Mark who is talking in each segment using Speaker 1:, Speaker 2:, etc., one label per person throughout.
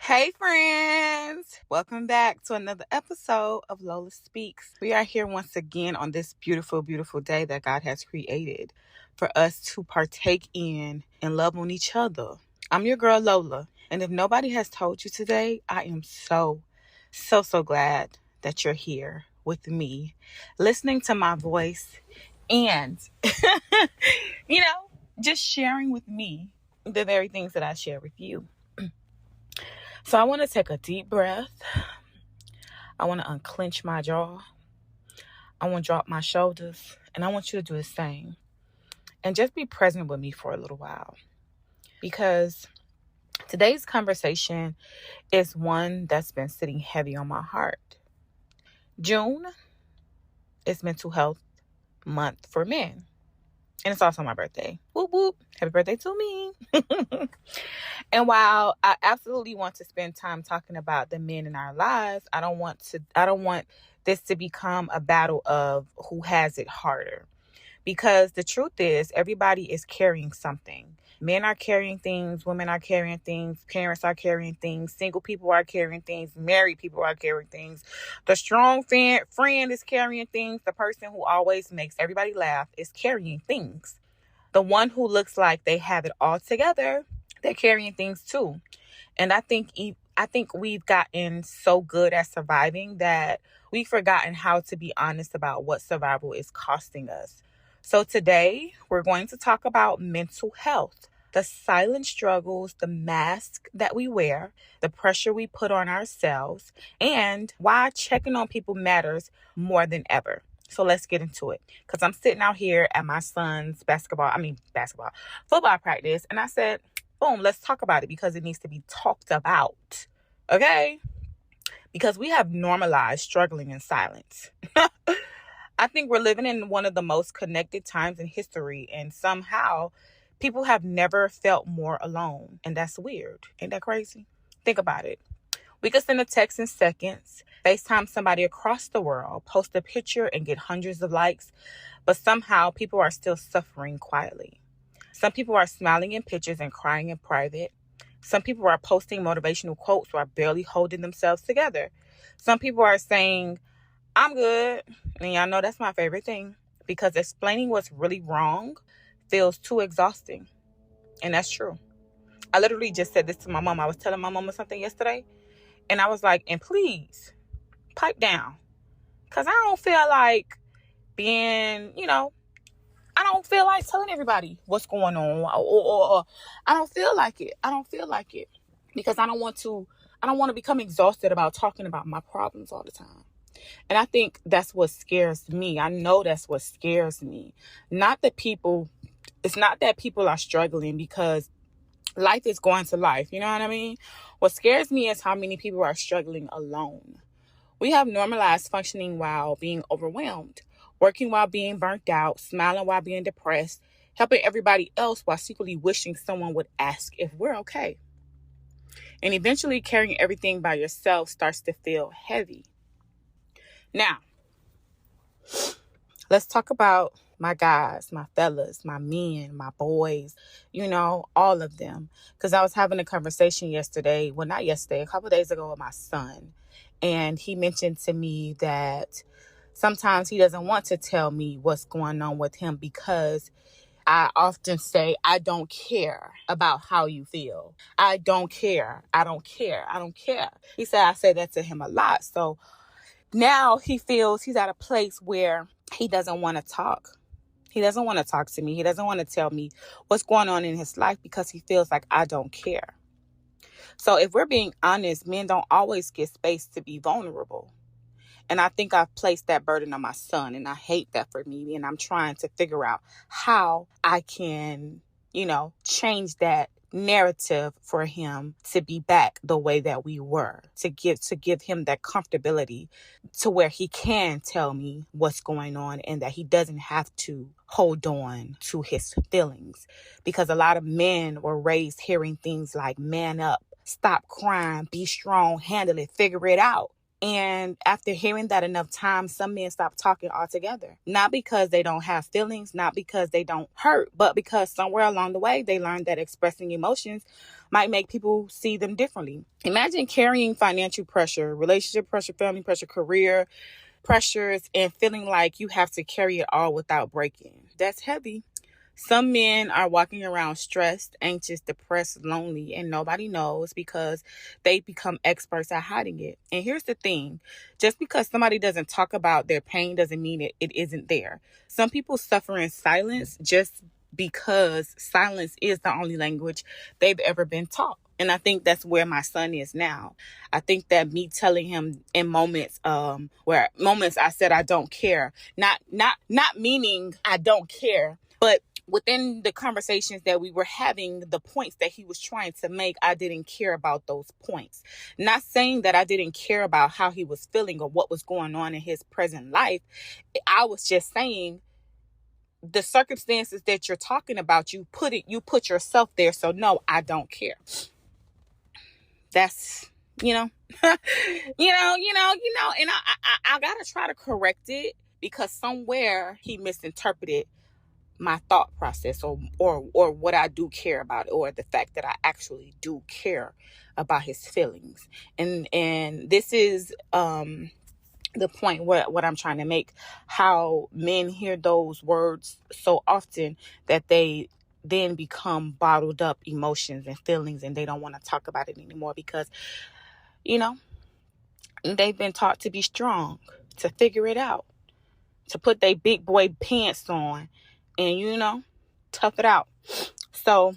Speaker 1: Hey friends, welcome back to another episode of Lola Speaks. We are here once again on this beautiful, beautiful day that God has created for us to partake in and love on each other. I'm your girl Lola, and if nobody has told you today, I am so glad that you're here with me, listening to my voice and, just sharing with me the very things that I share with you. So I want to take a deep breath. I want to unclench my jaw. I want to drop my shoulders. And I want you to do the same. And just be present with me for a little while. Because today's conversation is one that's been sitting heavy on my heart. June is Mental Health Month for men. And it's also my birthday. Whoop, whoop. Happy birthday to me. And while I absolutely want to spend time talking about the men in our lives, I don't want this to become a battle of who has it harder. Because the truth is, everybody is carrying something. Men are carrying things, women are carrying things, parents are carrying things, single people are carrying things, married people are carrying things. The strong friend is carrying things. The person who always makes everybody laugh is carrying things. The one who looks like they have it all together, they're carrying things too. And I think we've gotten so good at surviving that we've forgotten how to be honest about what survival is costing us. So today we're going to talk about mental health, the silent struggles, the mask that we wear, the pressure we put on ourselves, and why checking on people matters more than ever. So let's get into it. Because I'm sitting out here at my son's football practice. And I said, boom, let's talk about it because it needs to be talked about. Okay? Because we have normalized struggling in silence. I think we're living in one of the most connected times in history. And somehow people have never felt more alone. And that's weird. Ain't that crazy? Think about it. We could send a text in seconds, FaceTime somebody across the world, post a picture and get hundreds of likes, but somehow people are still suffering quietly. Some people are smiling in pictures and crying in private. Some people are posting motivational quotes while barely holding themselves together. Some people are saying, I'm good. And y'all know that's my favorite thing because explaining what's really wrong feels too exhausting. And that's true. I literally just said this to my mom. I was telling my mama something yesterday. And I was like, and please, pipe down. Because I don't feel like being, I don't feel like telling everybody what's going on. Or I don't feel like it. I don't feel like it. Because I don't want to become exhausted about talking about my problems all the time. And I think that's what scares me. I know that's what scares me. It's not that people are struggling because life is going to life. You know what I mean? What scares me is how many people are struggling alone. We have normalized functioning while being overwhelmed, working while being burnt out, smiling while being depressed, helping everybody else while secretly wishing someone would ask if we're okay. And eventually carrying everything by yourself starts to feel heavy. Now, let's talk about my guys, my fellas, my men, my boys, all of them. Because I was having a conversation a couple of days ago with my son. And he mentioned to me that sometimes he doesn't want to tell me what's going on with him because I often say, I don't care about how you feel. I don't care. I don't care. I don't care. He said I say that to him a lot. So now he feels he's at a place where he doesn't want to talk. He doesn't want to talk to me. He doesn't want to tell me what's going on in his life because he feels like I don't care. So if we're being honest, men don't always get space to be vulnerable. And I think I've placed that burden on my son, and I hate that for me. And I'm trying to figure out how I can, change that narrative for him to be back the way that we were, to give him that comfortability to where he can tell me what's going on and that he doesn't have to hold on to his feelings. Because a lot of men were raised hearing things like man up, stop crying, be strong, handle it, figure it out. And after hearing that enough times, some men stop talking altogether. Not because they don't have feelings, not because they don't hurt, but because somewhere along the way, they learned that expressing emotions might make people see them differently. Imagine carrying financial pressure, relationship pressure, family pressure, career pressures, and feeling like you have to carry it all without breaking. That's heavy. Some men are walking around stressed, anxious, depressed, lonely, and nobody knows because they become experts at hiding it. And here's the thing, just because somebody doesn't talk about their pain doesn't mean it isn't there. Some people suffer in silence just because silence is the only language they've ever been taught. And I think that's where my son is now. I think that me telling him in moments where moments I said I don't care, not meaning I don't care, but within the conversations that we were having, the points that he was trying to make, I didn't care about those points. Not saying that I didn't care about how he was feeling or what was going on in his present life. I was just saying the circumstances that you're talking about, you put yourself there. So no, I don't care. That's, you know, and I gotta try to correct it because somewhere he misinterpreted my thought process or what I do care about, or the fact that I actually do care about his feelings. And this is the point what I'm trying to make, how men hear those words so often that they then become bottled up emotions and feelings, and they don't want to talk about it anymore because, they've been taught to be strong, to figure it out, to put their big boy pants on and, tough it out. So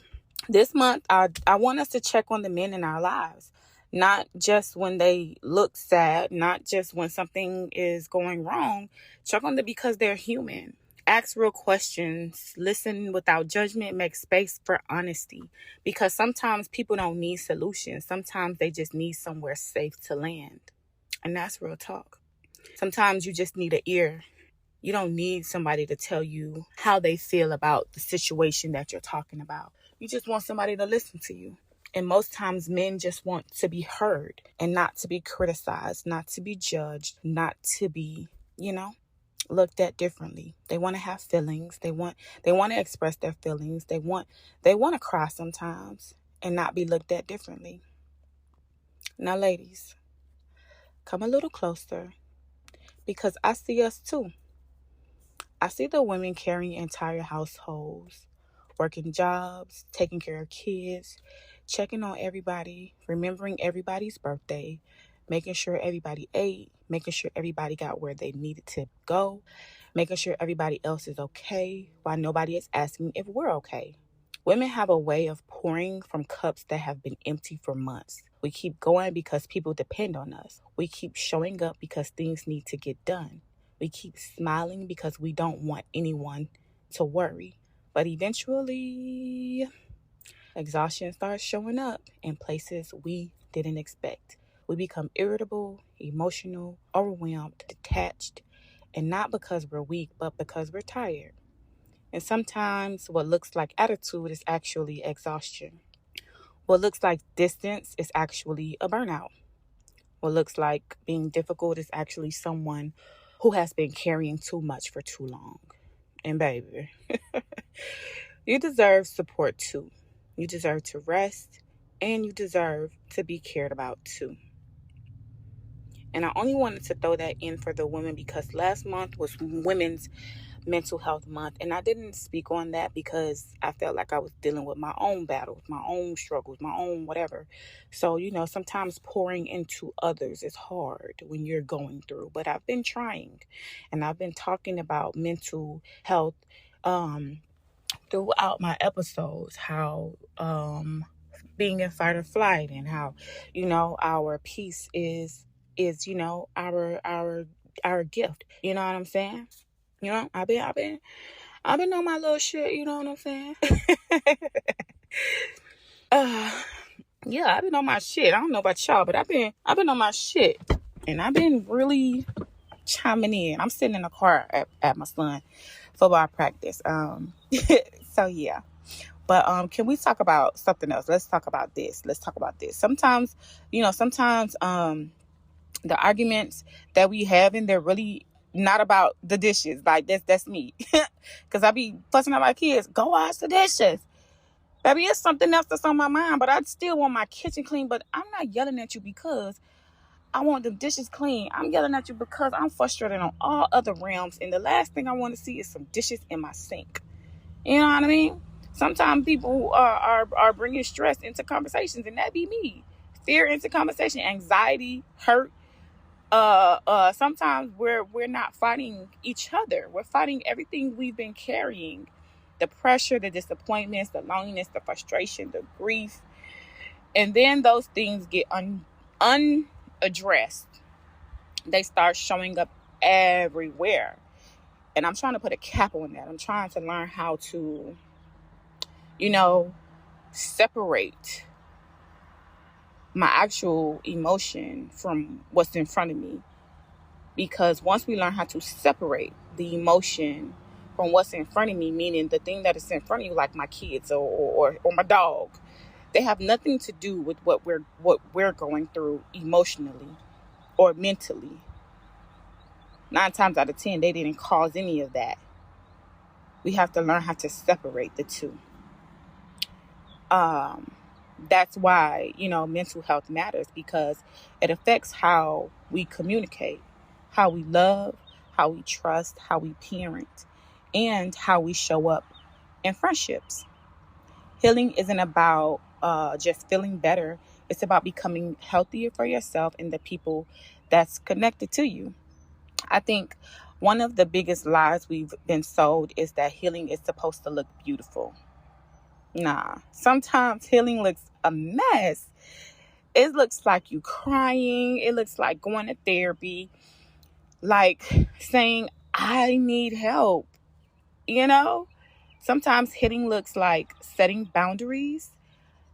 Speaker 1: this month, I want us to check on the men in our lives, not just when they look sad, not just when something is going wrong. Check on them because they're human. Ask real questions, listen without judgment, make space for honesty. Because sometimes people don't need solutions. Sometimes they just need somewhere safe to land. And that's real talk. Sometimes you just need an ear. You don't need somebody to tell you how they feel about the situation that you're talking about. You just want somebody to listen to you. And most times men just want to be heard and not to be criticized, not to be judged, not to be, looked at differently. They want to have feelings. They want to express their feelings. They want to cry sometimes and not be looked at differently. Now, ladies, come a little closer because I see us too. I see the women carrying entire households, working jobs, taking care of kids, checking on everybody, remembering everybody's birthday, making sure everybody ate, making sure everybody got where they needed to go, making sure everybody else is okay while nobody is asking if we're okay. Women have a way of pouring from cups that have been empty for months. We keep going because people depend on us. We keep showing up because things need to get done. We keep smiling because we don't want anyone to worry. But eventually, exhaustion starts showing up in places we didn't expect. We become irritable, emotional, overwhelmed, detached, and not because we're weak, but because we're tired. And sometimes what looks like attitude is actually exhaustion. What looks like distance is actually a burnout. What looks like being difficult is actually someone who has been carrying too much for too long. And baby, you deserve support too. You deserve to rest, and you deserve to be cared about too. And I only wanted to throw that in for the women because last month was Women's Mental Health Month, and I didn't speak on that because I felt like I was dealing with my own battles, my own struggles, my own whatever. So, sometimes pouring into others is hard when you're going through, but I've been trying, and I've been talking about mental health throughout my episodes, how being in fight or flight, and how our peace is our gift. You know what I'm saying? I've been on my little shit. You know what I'm saying? Yeah, I've been on my shit. I don't know about y'all, but I've been on my shit, and I've been really chiming in. I'm sitting in the car at my son football practice. So yeah. But can we talk about something else? Let's talk about this. Sometimes The arguments that we having, they're really not about the dishes. Like, that's me. Because I be fussing at my kids. Go wash the dishes. Baby, it's something else that's on my mind, but I still want my kitchen clean. But I'm not yelling at you because I want the dishes clean. I'm yelling at you because I'm frustrated on all other realms. And the last thing I want to see is some dishes in my sink. You know what I mean? Sometimes people are bringing stress into conversations, and that be me. Fear into conversation, anxiety, hurt. Sometimes we're not fighting each other. We're fighting everything we've been carrying. The pressure, the disappointments, the loneliness, the frustration, the grief. And then those things get unaddressed. They start showing up everywhere. And I'm trying to put a cap on that. I'm trying to learn how to, separate my actual emotion from what's in front of me. Because once we learn how to separate the emotion from what's in front of me, meaning the thing that is in front of you, like my kids or my dog, they have nothing to do with what we're going through emotionally or mentally. 9 times out of 10, they didn't cause any of that. We have to learn how to separate the two. That's why, mental health matters, because it affects how we communicate, how we love, how we trust, how we parent, and how we show up in friendships. Healing isn't about just feeling better. It's about becoming healthier for yourself and the people that's connected to you. I think one of the biggest lies we've been sold is that healing is supposed to look beautiful. Nah, sometimes healing looks a mess. It looks like you crying. It looks like going to therapy, like saying, I need help. Sometimes healing looks like setting boundaries.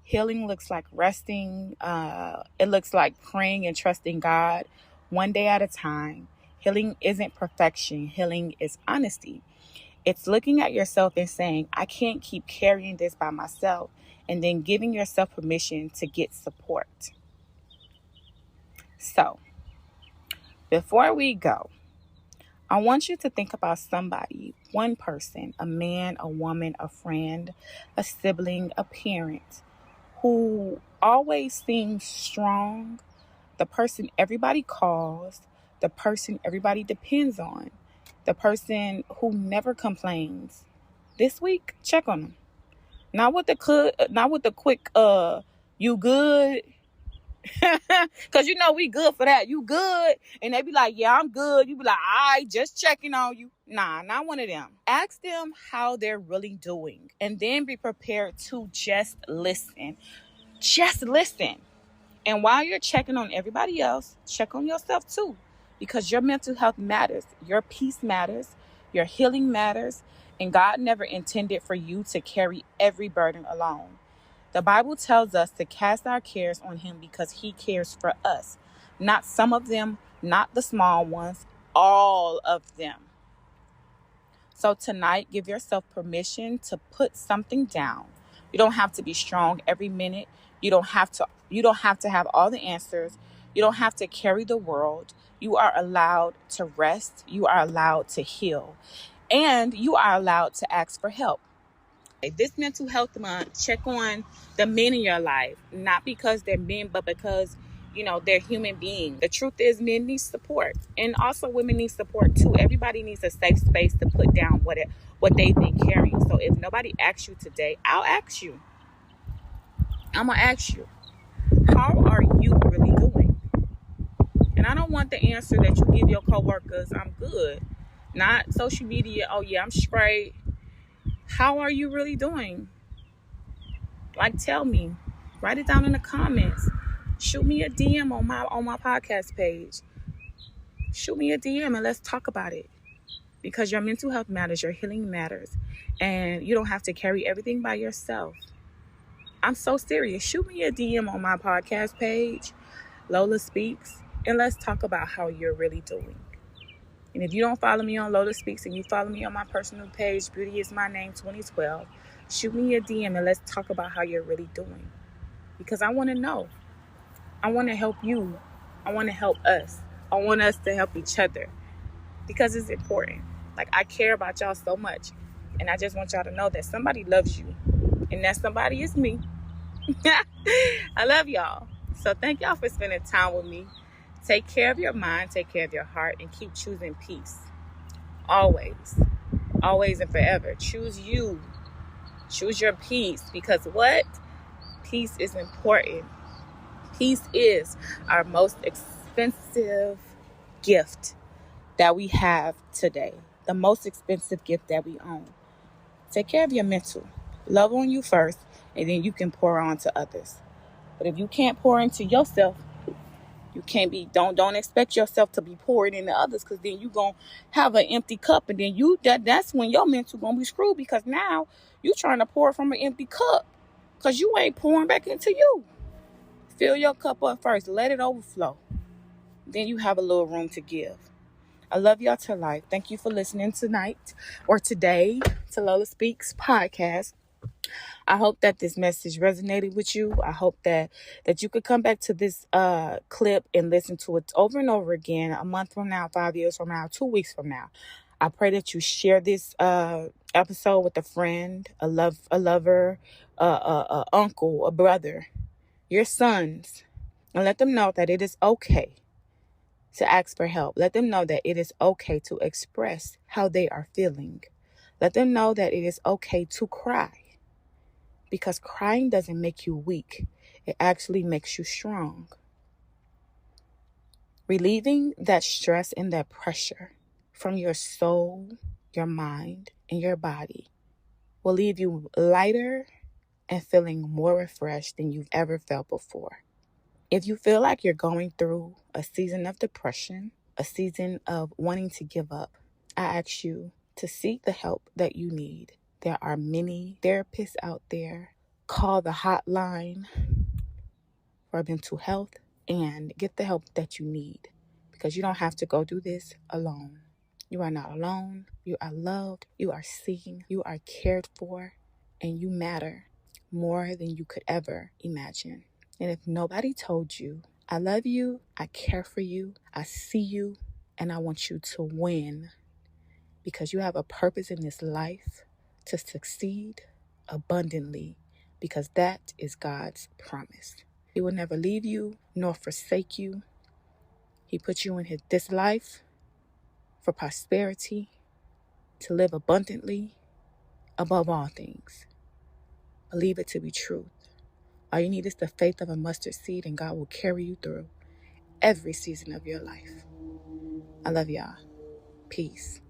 Speaker 1: Healing looks like resting. It looks like praying and trusting God one day at a time. Healing isn't perfection. Healing is honesty. It's looking at yourself and saying, I can't keep carrying this by myself, and then giving yourself permission to get support. So, before we go, I want you to think about somebody, one person, a man, a woman, a friend, a sibling, a parent, who always seems strong, the person everybody calls, the person everybody depends on, the person who never complains. This week, check on them. Not with the quick, you good? Because we good for that. You good? And they be like, yeah, I'm good. You be like, I just checking on you. Nah, not one of them. Ask them how they're really doing, and then be prepared to just listen. Just listen. And while you're checking on everybody else, check on yourself too, because your mental health matters. Your peace matters. Your healing matters. And God never intended for you to carry every burden alone. The Bible tells us to cast our cares on him because he cares for us. Not some of them, not the small ones, all of them. So tonight, give yourself permission to put something down. You don't have to be strong every minute. You don't have to have all the answers. You don't have to carry the world. You are allowed to rest. You are allowed to heal. And you are allowed to ask for help. This mental health month, check on the men in your life, not because they're men, but because, they're human beings. The truth is, men need support, and also women need support too. Everybody needs a safe space to put down what they've been carrying. So if nobody asks you today, I'll ask you. I'm going to ask you, how are you really doing? And I don't want the answer that you give your coworkers, I'm good. Not social media, oh yeah, I'm straight. How are you really doing? Like, tell me. Write it down in the comments. Shoot me a DM on my podcast page. Shoot me a DM and let's talk about it. Because your mental health matters, your healing matters, and you don't have to carry everything by yourself. I'm so serious. Shoot me a DM on my podcast page, Lola Speaks, and let's talk about how you're really doing. And if you don't follow me on Lola Speaks and you follow me on my personal page, Beauty is My Name 2012, shoot me a DM and let's talk about how you're really doing. Because I want to know. I want to help you I want to help us. I want us to help each other because it's important. Like, I care about y'all so much. And I just want y'all to know that somebody loves you. And that somebody is me. I love y'all. So thank y'all for spending time with me. Take care of your mind, take care of your heart, and keep choosing peace. Always. Always and forever. Choose you. Choose your peace. Because what? Peace is important. Peace is our most expensive gift that we have today. The most expensive gift that we own. Take care of your mental. Love on you first, and then you can pour on to others. But if you can't pour into yourself, you can't be, don't expect yourself to be poured into others, because then you gonna have an empty cup, and then that's when your mental gonna be screwed, because now you trying to pour from an empty cup because you ain't pouring back into you. Fill your cup up first, let it overflow. Then you have a little room to give. I love y'all to life. Thank you for listening tonight or today to Lola Speaks podcast. I hope that this message resonated with you. I hope that you could come back to this clip and listen to it over and over again, a month from now, 5 years from now, 2 weeks from now. I pray that you share this episode with a friend, a lover, a uncle, a brother, your sons, and let them know that it is okay to ask for help. Let them know that it is okay to express how they are feeling. Let them know that it is okay to cry. Because crying doesn't make you weak. It actually makes you strong. Relieving that stress and that pressure from your soul, your mind, and your body will leave you lighter and feeling more refreshed than you've ever felt before. If you feel like you're going through a season of depression, a season of wanting to give up, I ask you to seek the help that you need. There are many therapists out there. Call the hotline for mental health and get the help that you need, because you don't have to go do this alone. You are not alone. You are loved. You are seen. You are cared for, and you matter more than you could ever imagine. And if nobody told you, I love you, I care for you, I see you, and I want you to win, because you have a purpose in this life to succeed abundantly, because that is God's promise. He will never leave you nor forsake you. He put you in this life for prosperity, to live abundantly above all things. Believe it to be truth. All you need is the faith of a mustard seed, and God will carry you through every season of your life. I love y'all. Peace.